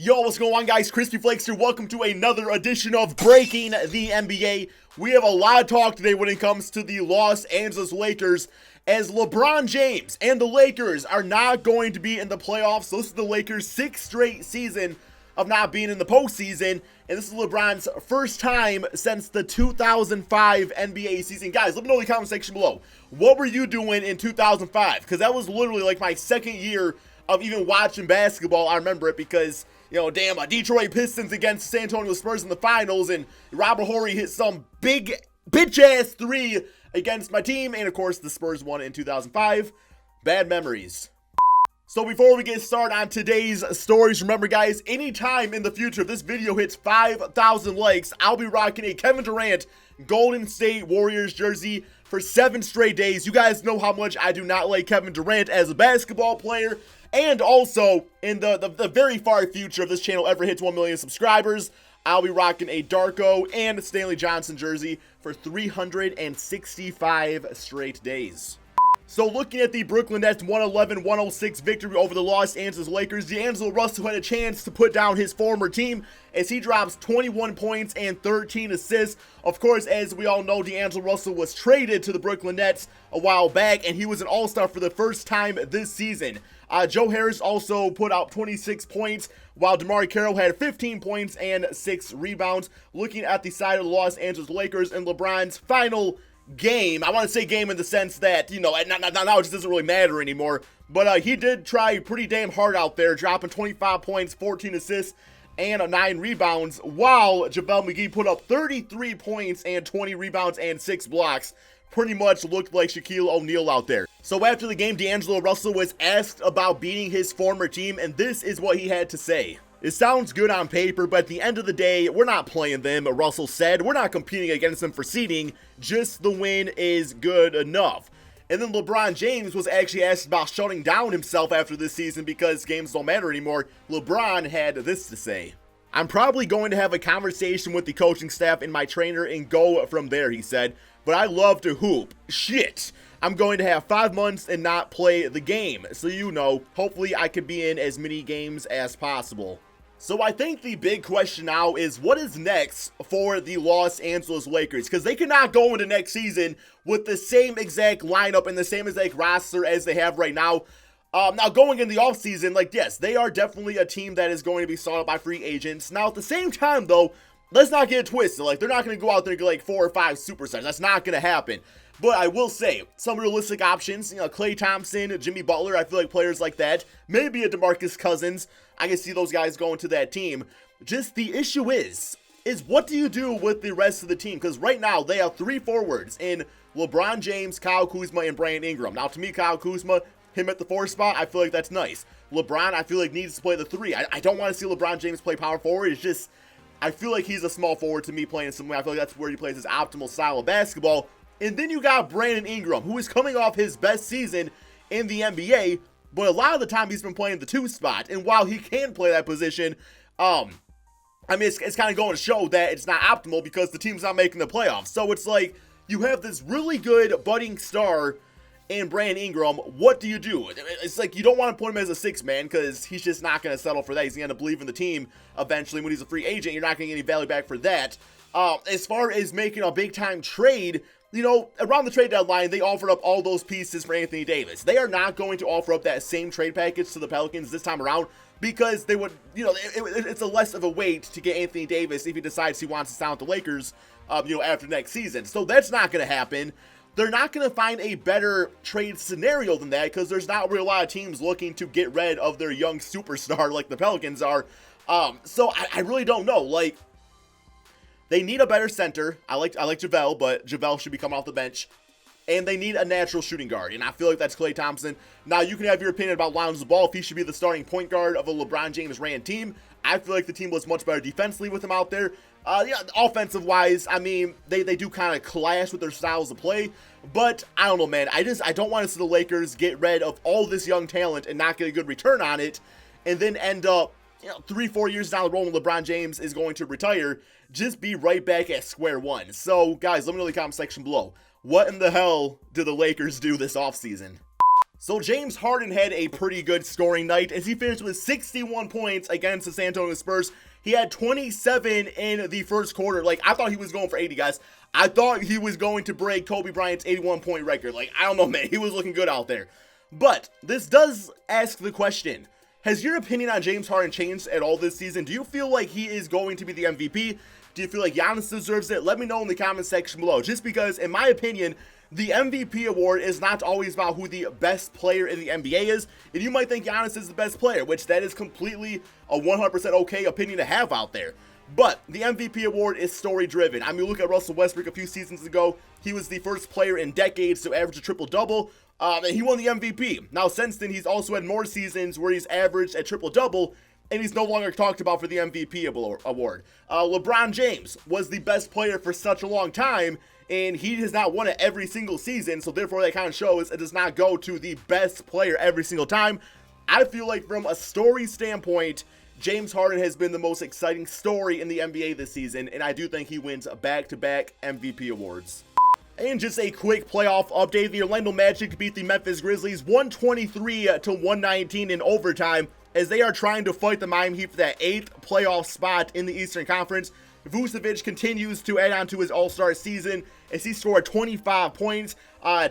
Yo, what's going on, guys? KrispyFlakes here. Welcome to another edition of Breaking the NBA. We have a lot of talk today when it comes to the Los Angeles Lakers, as LeBron James and the Lakers are not going to be in the playoffs. So this is the Lakers' sixth straight season of not being in the postseason, and this is LeBron's first time since the 2005 NBA season. Guys, let me know in the comment section below, what were you doing in 2005? Because that was literally like my second year of even watching basketball. I remember it because, you know, damn, Detroit Pistons against San Antonio Spurs in the finals, and Robert Horry hit some big bitch-ass three against my team, and of course the Spurs won in 2005. Bad memories. So before we get started on today's stories, remember guys, anytime in the future if this video hits 5,000 likes, I'll be rocking a Kevin Durant Golden State Warriors jersey for 7 straight days. You guys know how much I do not like Kevin Durant as a basketball player. And also, in the very far future, if this channel ever hits 1 million subscribers, I'll be rocking a Darko and Stanley Johnson jersey for 365 straight days. So looking at the Brooklyn Nets 111-106 victory over the Los Angeles Lakers, D'Angelo Russell had a chance to put down his former team as he drops 21 points and 13 assists. Of course, as we all know, D'Angelo Russell was traded to the Brooklyn Nets a while back, and he was an all-star for the first time this season. Joe Harris also put out 26 points, while DeMar Carroll had 15 points and 6 rebounds. Looking at the side of the Los Angeles Lakers in LeBron's final game, I want to say game in the sense that, you know, now it just doesn't really matter anymore, but he did try pretty damn hard out there, dropping 25 points, 14 assists, and 9 rebounds, while JaVale McGee put up 33 points and 20 rebounds and 6 blocks. Pretty much looked like Shaquille O'Neal out there. So after the game, D'Angelo Russell was asked about beating his former team, and this is what he had to say. "It sounds good on paper, but at the end of the day, we're not playing them," Russell said. "We're not competing against them for seeding, just the win is good enough." And then LeBron James was actually asked about shutting down himself after this season because games don't matter anymore. LeBron had this to say. "I'm probably going to have a conversation with the coaching staff and my trainer and go from there," he said. "But I love to hoop. Shit. I'm going to have 5 months and not play the game. So, you know, hopefully I can be in as many games as possible." So I think the big question now is what is next for the Los Angeles Lakers? Because they cannot go into next season with the same exact lineup and the same exact roster as they have right now. Now going in the offseason, like, yes, they are definitely a team that is going to be sought out by free agents. Now at the same time, though, let's not get it twisted. Like, they're not going to go out there and get like 4 or 5 superstars. That's not going to happen. But I will say, some realistic options, you know, Klay Thompson, Jimmy Butler, I feel like players like that, maybe a DeMarcus Cousins, I can see those guys going to that team. Just the issue is what do you do with the rest of the team? Because right now, they have 3 forwards in LeBron James, Kyle Kuzma, and Brandon Ingram. Now, to me, Kyle Kuzma, him at the 4 spot, I feel like that's nice. LeBron, I feel like needs to play the 3. I don't want to see LeBron James play power forward. It's just, I feel like he's a small forward to me playing somewhere. I feel like that's where he plays his optimal style of basketball. And then you got Brandon Ingram, who is coming off his best season in the NBA, but a lot of the time he's been playing the 2 spot. And while he can play that position, I mean, it's kind of going to show that it's not optimal because the team's not making the playoffs. So it's like you have this really good budding star in Brandon Ingram. What do you do? It's like you don't want to put him as a 6-man because he's just not going to settle for that. He's going to believe in the team eventually when he's a free agent. You're not going to get any value back for that. As far as making a big-time trade, you know, around the trade deadline, they offered up all those pieces for Anthony Davis. They are not going to offer up that same trade package to the Pelicans this time around because they would, you know, it's a less of a wait to get Anthony Davis if he decides he wants to sign with the Lakers, you know, after next season. So that's not going to happen. They're not going to find a better trade scenario than that because there's not really a lot of teams looking to get rid of their young superstar like the Pelicans are. So I really don't know. Like, they need a better center. I like JaVale, but JaVale should be coming off the bench. And they need a natural shooting guard, and I feel like that's Klay Thompson. Now, you can have your opinion about Lonzo Ball, if he should be the starting point guard of a LeBron James-ran team. I feel like the team was much better defensively with him out there. Yeah, offensive-wise, I mean, they do kind of clash with their styles of play. But, I don't know, man. I don't want to see the Lakers get rid of all this young talent and not get a good return on it, and then end up, you know, 3-4 years down the road when LeBron James is going to retire, just be right back at square one. So, guys, let me know in the comment section below. What in the hell do the Lakers do this offseason? So James Harden had a pretty good scoring night as he finished with 61 points against the San Antonio Spurs. He had 27 in the first quarter. Like, I thought he was going for 80, guys. I thought he was going to break Kobe Bryant's 81-point record. Like, I don't know, man. He was looking good out there. But this does ask the question, has your opinion on James Harden changed at all this season? Do you feel like he is going to be the MVP? Do you feel like Giannis deserves it? Let me know in the comment section below. Just because, in my opinion, the MVP award is not always about who the best player in the NBA is. And you might think Giannis is the best player, which that is completely a 100% okay opinion to have out there. But the MVP award is story-driven. I mean, look at Russell Westbrook a few seasons ago. He was the first player in decades to average a triple-double, and he won the MVP. Now, since then, he's also had more seasons where he's averaged a triple-double, and he's no longer talked about for the MVP award. LeBron James was the best player for such a long time, and he has not won it every single season, so therefore that kind of shows it does not go to the best player every single time. I feel like from a story standpoint, James Harden has been the most exciting story in the NBA this season, and I do think he wins back-to-back MVP awards. And just a quick playoff update, the Orlando Magic beat the Memphis Grizzlies 123-119 in overtime as they are trying to fight the Miami Heat for that 8th playoff spot in the Eastern Conference. Vucevic continues to add on to his all-star season as he scored 25 points,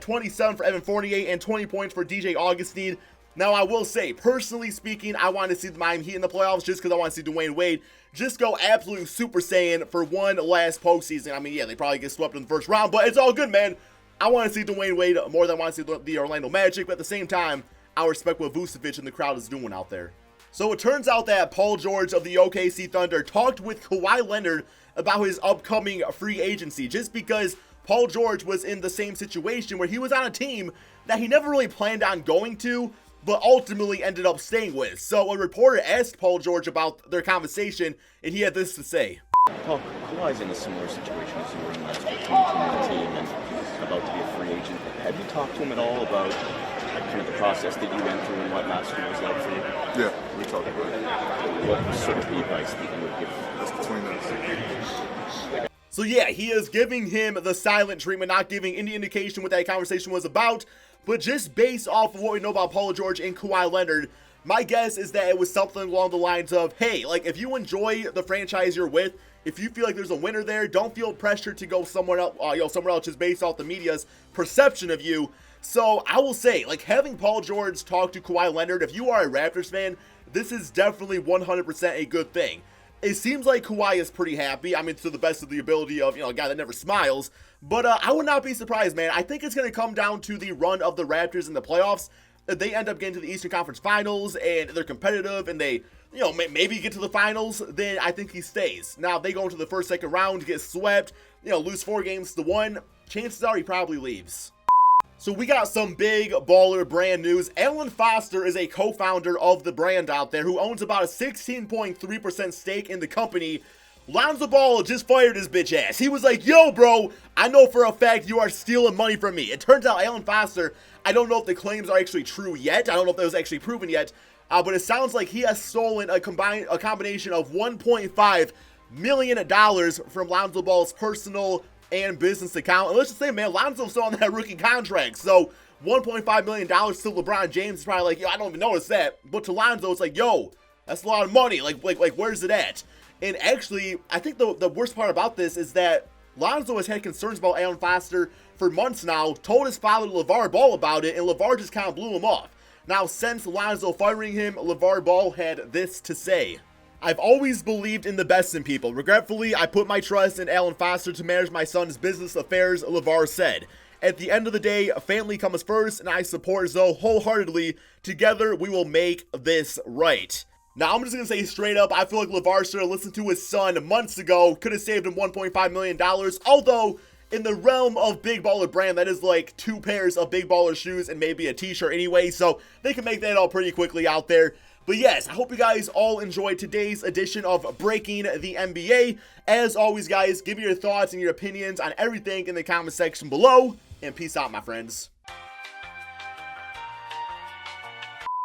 27 for Evan Fournier, and 20 points for DJ Augustine. Now, I will say, personally speaking, I want to see the Miami Heat in the playoffs just because I want to see Dwayne Wade just go absolute Super Saiyan for one last postseason. I mean, yeah, they probably get swept in the first round, but it's all good, man. I want to see Dwayne Wade more than I want to see the Orlando Magic, but at the same time, I respect what Vucevic and the crowd is doing out there. So it turns out that Paul George of the OKC Thunder talked with Kawhi Leonard about his upcoming free agency, just because Paul George was in the same situation where he was on a team that he never really planned on going to, but ultimately ended up staying with. So a reporter asked Paul George about their conversation, and he had this to say. Paul, Kawhi's in a similar situation as you were in last year, coming to the team and about to be a free agent. Have you talked to him at all about kind of the process that you went through and what that school was like for you? Yeah, we talked about it. What sort of advice do you would give? That's between us. So yeah, he is giving him the silent treatment, not giving any indication what that conversation was about. But just based off of what we know about Paul George and Kawhi Leonard, my guess is that it was something along the lines of, hey, like if you enjoy the franchise you're with, if you feel like there's a winner there, don't feel pressured to go somewhere else, somewhere else just based off the media's perception of you. So I will say, like having Paul George talk to Kawhi Leonard, if you are a Raptors fan, this is definitely 100% a good thing. It seems like Kawhi is pretty happy. I mean, to the best of the ability of, a guy that never smiles. But I would not be surprised, man. I think it's going to come down to the run of the Raptors in the playoffs. If they end up getting to the Eastern Conference Finals and they're competitive and they, maybe get to the finals, then I think he stays. Now, if they go into the first, second round, get swept, lose 4 games to 1, chances are he probably leaves. So we got some big baller brand news. Alan Foster is a co-founder of the brand out there who owns about a 16.3% stake in the company. Lonzo Ball just fired his bitch ass. He was like, yo, bro, I know for a fact you are stealing money from me. It turns out Alan Foster, I don't know if the claims are actually true yet. I don't know if that was actually proven yet. But it sounds like he has stolen a combination of $1.5 million from Lonzo Ball's personal and business account. And let's just say, man, Lonzo's still on that rookie contract. So $1.5 million to LeBron James is probably like, yo, I don't even notice that. But to Lonzo, it's like, yo, that's a lot of money. Like where's it at? And actually, I think the worst part about this is that Lonzo has had concerns about Alan Foster for months now, told his father LeVar Ball about it, and LeVar just kind of blew him off. Now, since Lonzo firing him, LeVar Ball had this to say. I've always believed in the best in people. Regretfully, I put my trust in Alan Foster to manage my son's business affairs, LeVar said. At the end of the day, family comes first, and I support Zoe wholeheartedly. Together, we will make this right. Now, I'm just going to say straight up, I feel like LeVar should have listened to his son months ago. Could have saved him $1.5 million. Although, in the realm of Big Baller Brand, that is like 2 pairs of Big Baller shoes and maybe a t-shirt anyway. So, they can make that all pretty quickly out there. But yes, I hope you guys all enjoyed today's edition of Breaking the NBA. As always, guys, give me your thoughts and your opinions on everything in the comment section below. And peace out, my friends.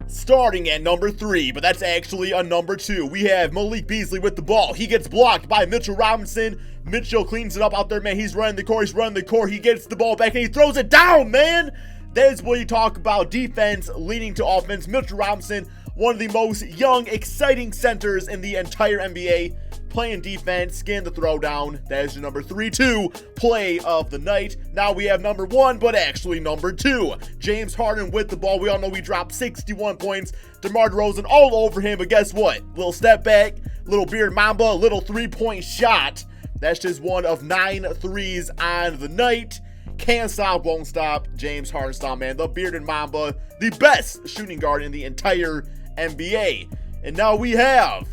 Starting at number 3, but that's actually a number 2. We have Malik Beasley with the ball. He gets blocked by Mitchell Robinson. Mitchell cleans it up out there, man. He's running the court. He gets the ball back and he throws it down, man. That is what you talk about defense leading to offense. Mitchell Robinson, one of the most young, exciting centers in the entire NBA, playing defense, getting the throwdown. That is your number 3-2 play of the night. Now we have number 1, but actually number 2. James Harden with the ball. We all know he dropped 61 points. DeMar DeRozan all over him, but guess what? Little step back, little beard mamba, little three-point shot. That's just one of 9 threes on the night. Can't stop, won't stop. James Harden style, man. The bearded mamba, the best shooting guard in the entire NBA. And now we have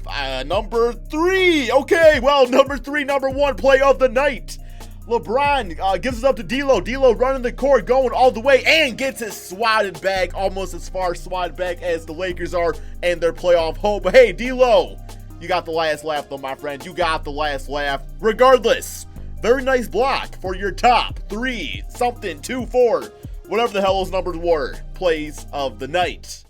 number 3. Okay, well, number 3, number 1 play of the night. LeBron gives it up to D'Lo. D'Lo running the court, going all the way, and gets it swatted back, almost as far swatted back as the Lakers are and their playoff hope. But hey, D'Lo, you got the last laugh, though, my friend. You got the last laugh. Regardless, very nice block for your top 3, something, 2, 4, whatever the hell those numbers were, plays of the night.